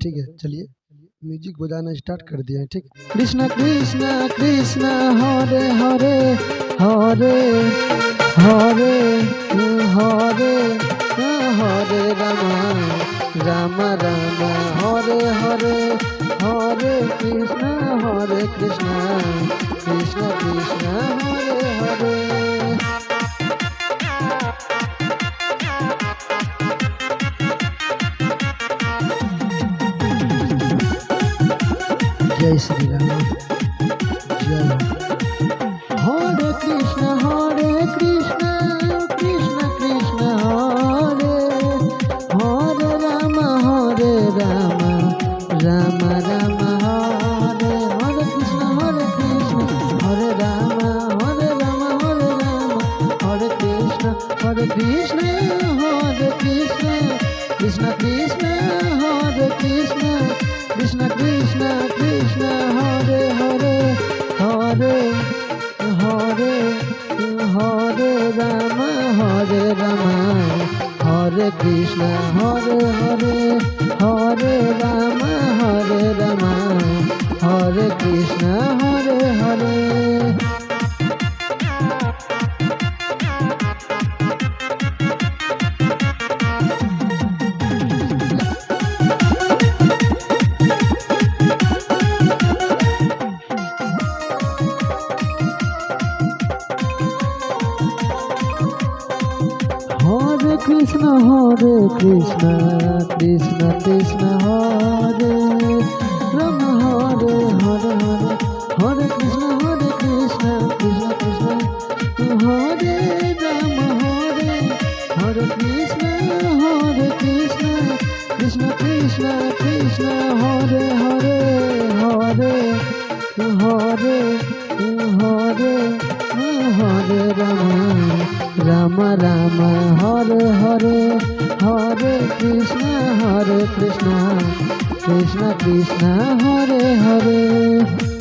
ठीक है, चलिए म्यूजिक बजाना स्टार्ट कर दिया है। ठीक है, कृष्ण कृष्ण कृष्ण हरे हरे हरे हरे हरे हरे राम राम राम हरे हरे हरे कृष्ण कृष्ण कृष्ण हरे हरे। जय श्री राम, जय हरे कृष्ण कृष्ण कृष्ण हरे हरे राम राम राम हरे हरे कृष्ण हरे राम हरे कृष्ण कृष्ण कृष्ण हरे कृष्ण कृष्ण हरे हरे हरे हरे हरे राम हरे कृष्ण हरे राम हरे कृष्ण हरे हरे। हरे कृष्ण कृष्ण कृष्ण हरे राम हरे हरे कृष्ण कृष्ण कृष्ण हरे राम हरे कृष्ण कृष्ण कृष्ण हरे हरे हरे हरे हरे राम हरे हरे कृष्ण कृष्ण कृष्ण हरे हरे।